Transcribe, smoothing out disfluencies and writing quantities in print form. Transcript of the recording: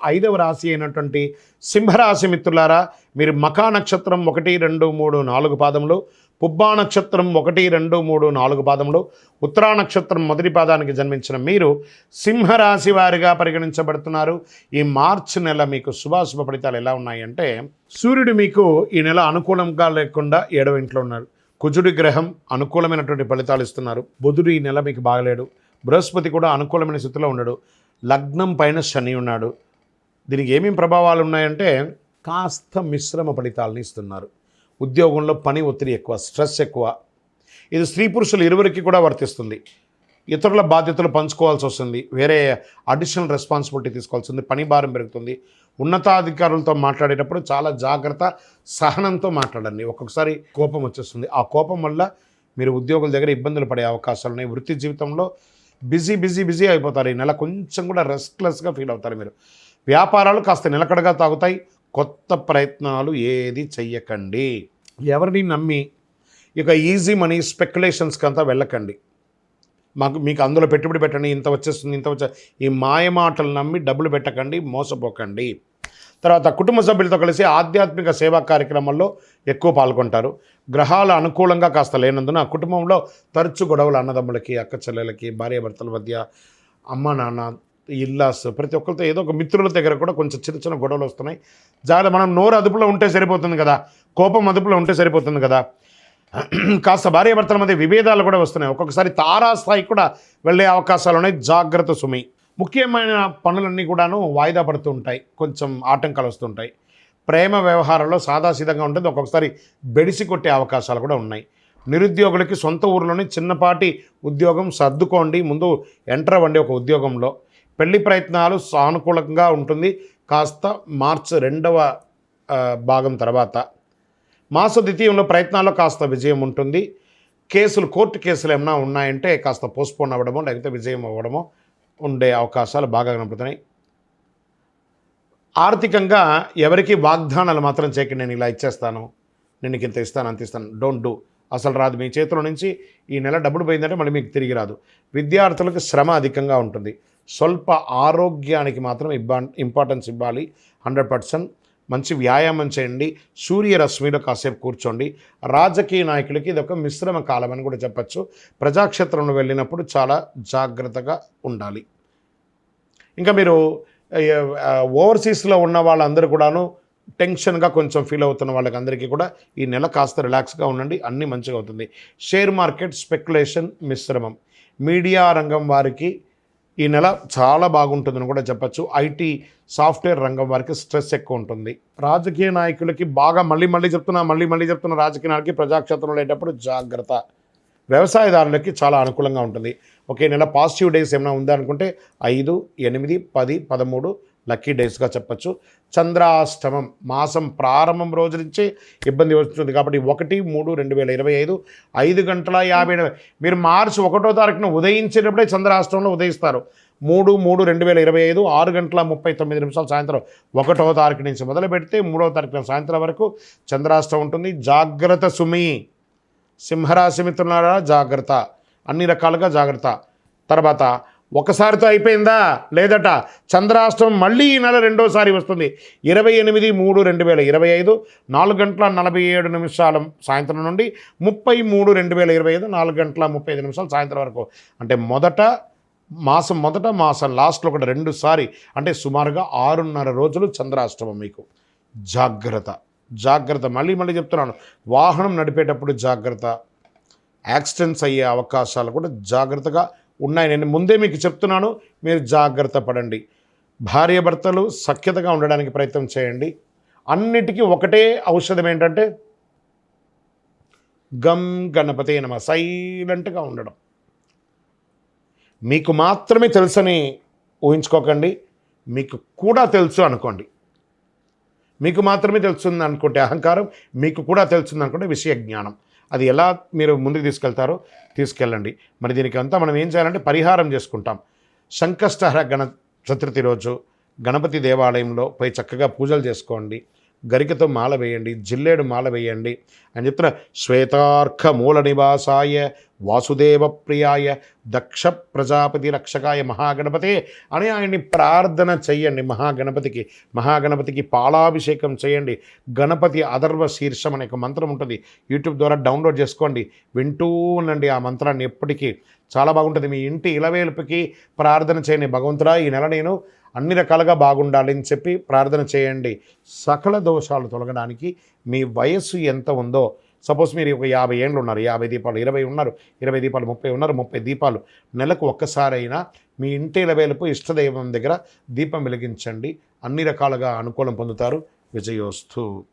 ఐదవ రాశి అయినటువంటి సింహరాశి మిత్రులారా, మీరు మఖా నక్షత్రం 1, 2, 3, 4 పాదములు, పుబ్బా నక్షత్రం 1, 2, 3, 4 పాదములు, ఉత్తరా నక్షత్రం మొదటి పాదానికి జన్మించిన మీరు సింహరాశి వారిగా పరిగణించబడుతున్నారు. ఈ మార్చి నెల మీకు శుభాశుభ ఫలితాలు ఎలా ఉన్నాయంటే, సూర్యుడు మీకు ఈ నెల అనుకూలంగా లేకుండా 7వ ఇంట్లో ఉన్నారు. కుజుడి గ్రహం అనుకూలమైనటువంటి ఫలితాలు ఇస్తున్నారు. బుధుడు ఈ నెల మీకు బాగలేడు. బృహస్పతి కూడా అనుకూలమైన స్థితిలో ఉన్నాడు. లగ్నం పైన శని ఉన్నాడు. దీనికి ఏమేమి ప్రభావాలు ఉన్నాయంటే, కాస్త మిశ్రమ ఫలితాలను ఇస్తున్నారు. ఉద్యోగంలో పని ఒత్తిడి ఎక్కువ, స్ట్రెస్ ఎక్కువ. ఇది స్త్రీ పురుషులు ఇరువురికి కూడా వర్తిస్తుంది. ఇతరుల బాధ్యతలు పంచుకోవాల్సి వస్తుంది. వేరే అడిషనల్ రెస్పాన్సిబిలిటీ తీసుకోవాల్సి ఉంది. పని భారం పెరుగుతుంది. ఉన్నతాధికారులతో మాట్లాడేటప్పుడు చాలా జాగ్రత్త, సహనంతో మాట్లాడండి. ఒక్కొక్కసారి కోపం వచ్చేస్తుంది. ఆ కోపం వల్ల మీరు ఉద్యోగుల దగ్గర ఇబ్బందులు పడే అవకాశాలు ఉన్నాయి. వృత్తి జీవితంలో బిజీ అయిపోతారు. ఈ నెల కొంచెం కూడా రెస్ట్లెస్గా ఫీల్ అవుతారు మీరు. వ్యాపారాలు కాస్త నిలకడగా తాగుతాయి. కొత్త ప్రయత్నాలు ఏది చెయ్యకండి. ఎవరిని నమ్మి ఇక ఈజీ మనీ స్పెక్యులేషన్స్కి అంతా వెళ్ళకండి. మీకు అందులో పెట్టుబడి పెట్టండి, ఇంత వచ్చేస్తుంది, ఈ మాయమాటలు నమ్మి డబ్బులు పెట్టకండి, మోసపోకండి. తర్వాత కుటుంబ సభ్యులతో కలిసి ఆధ్యాత్మిక సేవా కార్యక్రమాల్లో ఎక్కువ పాల్గొంటారు. గ్రహాలు అనుకూలంగా కాస్త లేనందున కుటుంబంలో తరచు గొడవలు, అన్నదమ్ములకి, అక్క చెల్లెలకి, భార్యాభర్తల మధ్య, అమ్మ నాన్న, ఇల్లాస్, ప్రతి ఒక్కరితో ఏదో ఒక మిత్రుల దగ్గర కూడా కొంచెం చిన్న చిన్న గొడవలు వస్తున్నాయి. జాగ్రత్త. మనం నోరు అదుపులో ఉంటే సరిపోతుంది కదా, కోపం అదుపులో ఉంటే సరిపోతుంది కదా. కాస్త భార్యాభర్తల మధ్య విభేదాలు కూడా వస్తున్నాయి. ఒక్కొక్కసారి తారాస్థాయికి కూడా వెళ్ళే అవకాశాలు ఉన్నాయి. జాగ్రత్త సుమి. ముఖ్యమైన పనులన్నీ కూడాను వాయిదా పడుతూ ఉంటాయి. కొంచెం ఆటంకాలు వస్తుంటాయి. ప్రేమ వ్యవహారంలో సాదాసీదంగా ఉంటుంది. ఒక్కొక్కసారి బెడిసి కొట్టే అవకాశాలు కూడా ఉన్నాయి. నిరుద్యోగులకి సొంత ఊరిలోని చిన్నపాటి ఉద్యోగం సర్దుకోండి. ముందు ఎంటర్ అవ్వండి ఒక ఉద్యోగంలో. పెళ్లి ప్రయత్నాలు సానుకూలంగా ఉంటుంది కాస్త మార్చి 2వ భాగం తర్వాత. మాస ద్వితీయంలో ప్రయత్నాల్లో కాస్త విజయం ఉంటుంది. కోర్టు కేసులు ఏమైనా ఉన్నాయంటే కాస్త పోస్ట్పోన్ అవ్వడమో లేకపోతే విజయం అవ్వడమో ఉండే అవకాశాలు బాగా కనపడుతున్నాయి. ఆర్థికంగా ఎవరికి వాగ్దానాలు మాత్రం చేయకండి. నేను ఇలా ఇచ్చేస్తాను, నేను ఇంత ఇస్తాను, అంత ఇస్తాను. Don't do. అసలు రాదు. మీ చేతిలో నుంచి ఈ నెల డబ్బులు పోయిందంటే మళ్ళీ మీకు తిరిగి రాదు. విద్యార్థులకు శ్రమ అధికంగా ఉంటుంది. స్వల్ప ఆరోగ్యానికి మాత్రం ఇంపార్టెన్స్ ఇవ్వాలి. 100%. మంచి వ్యాయామం చేయండి. సూర్యరశ్మిలో కాసేపు కూర్చోండి. రాజకీయ నాయకులకి ఇది ఒక మిశ్రమ కాలం అని కూడా చెప్పచ్చు. ప్రజాక్షేత్రంలో వెళ్ళినప్పుడు చాలా జాగ్రత్తగా ఉండాలి. ఇంకా మీరు ఓవర్సీస్లో ఉన్న వాళ్ళందరూ కూడాను టెన్షన్గా కొంచెం ఫీల్ అవుతున్న వాళ్ళకందరికీ కూడా ఈ నెల కాస్త రిలాక్స్గా ఉండండి. అన్నీ మంచిగా అవుతుంది. షేర్ మార్కెట్ స్పెక్యులేషన్ మిశ్రమం. మీడియా రంగం వారికి ఈ నెల చాలా బాగుంటుందని కూడా చెప్పచ్చు. ఐటీ సాఫ్ట్వేర్ రంగం వారికి స్ట్రెస్ ఎక్కువ ఉంటుంది. రాజకీయ నాయకులకి బాగా మళ్ళీ చెప్తున్నా రాజకీయ నాయకులకి ప్రజాక్షేత్రంలో వెళ్ళేటప్పుడు జాగ్రత్త. వ్యవసాయదారులకి చాలా అనుకూలంగా ఉంటుంది. ఒకే నెల పాజిటివ్ డేస్ ఏమైనా ఉందనుకుంటే 5, 8, 10, 13 లక్కీ డేస్గా చెప్పచ్చు. చంద్రాష్టమం మాసం ప్రారంభం రోజు నుంచే ఇబ్బంది వస్తుంది కాబట్టి 1/3/2025 5:50 మీరు మార్చి 1వ తారీఖున ఉదయించేటప్పుడే చంద్రాష్టమంలో ఉదయిస్తారు. 3/3/2025 6:39 సాయంత్రం 1వ తారీఖు నుంచి మొదలు పెడితే 3వ తారీఖున సాయంత్రం వరకు చంద్రాష్టమం ఉంటుంది. జాగ్రత్త సుమి. సింహరాశి మిత్రులారా జాగ్రత్త, అన్ని రకాలుగా జాగ్రత్త. తర్వాత ఒకసారితో అయిపోయిందా లేదట, చంద్రాష్టమం మళ్ళీ ఈ నెల 2వసారి వస్తుంది. 28/3/2025 4:47 సాయంత్రం నుండి 30/3/2025 4:35 సాయంత్రం వరకు. అంటే మొదట మాసం లాస్ట్లో కూడా 2 సారి, అంటే సుమారుగా 6.5 రోజులు చంద్రాష్టమం మీకు. జాగ్రత్త. మళ్ళీ చెప్తున్నాను, వాహనం నడిపేటప్పుడు జాగ్రత్త. యాక్సిడెంట్స్ అయ్యే అవకాశాలు కూడా జాగ్రత్తగా ఉన్నాయి. నేను ముందే మీకు చెప్తున్నాను, మీరు జాగ్రత్త పడండి. భార్యాభర్తలు సఖ్యతగా ఉండడానికి ప్రయత్నం చేయండి. అన్నిటికీ ఒకటే ఔషధం ఏంటంటే గం గణపతే నమః. సైలెంట్గా ఉండడం. మీకు మాత్రమే తెలుసని ఊహించుకోకండి, మీకు కూడా తెలుసు అనుకోండి. మీకు మాత్రమే తెలుస్తుంది అనుకుంటే అహంకారం, మీకు కూడా తెలుస్తుంది అనుకుంటే విషయ జ్ఞానం. అది ఎలా మీరు ముందుకు తీసుకెళ్ళండి. మరి దీనికి అంతా మనం ఏం చేయాలంటే పరిహారం చేసుకుంటాం. సంకష్టహర చతుర్థి రోజు గణపతి దేవాలయంలో పోయి చక్కగా పూజలు చేసుకోండి. గరికతో మాల వేయండి, జిల్లేడు మాల వేయండి అని చెప్తున్న. శ్వేతార్క మూల నివాసాయ వాసుదేవ ప్రియాయ దక్ష ప్రజాపతి రక్షకాయ మహాగణపతే అని ఆయన్ని ప్రార్థన చెయ్యండి. మహాగణపతికి పాలాభిషేకం చేయండి. గణపతి అథర్వ శీర్షం అనే ఒక మంత్రం ఉంటుంది, యూట్యూబ్ ద్వారా డౌన్లోడ్ చేసుకోండి, వింటూ ఉండండి ఆ మంత్రాన్ని ఎప్పటికీ. చాలా బాగుంటుంది. మీ ఇంటి ఇలవేల్పుకి ప్రార్థన చేయండి. భగవంతుడా, ఈ నెల నేను అన్ని రకాలుగా బాగుండాలి అని చెప్పి ప్రార్థన చేయండి. సకల దోషాలు తొలగడానికి మీ వయస్సు ఎంత ఉందో, సపోజ్ మీరు ఒక 50 ఏళ్ళు ఉన్నారు, 50 దీపాలు, 20 ఉన్నారు, 20 దీపాలు, 30 ఉన్నారు, 30 దీపాలు, నెలకు ఒక్కసారైనా మీ ఇంటి ఇలవేలుపు ఇష్టదైవం దగ్గర దీపం వెలిగించండి. అన్ని రకాలుగా అనుకూలం పొందుతారు. విజయోస్తు.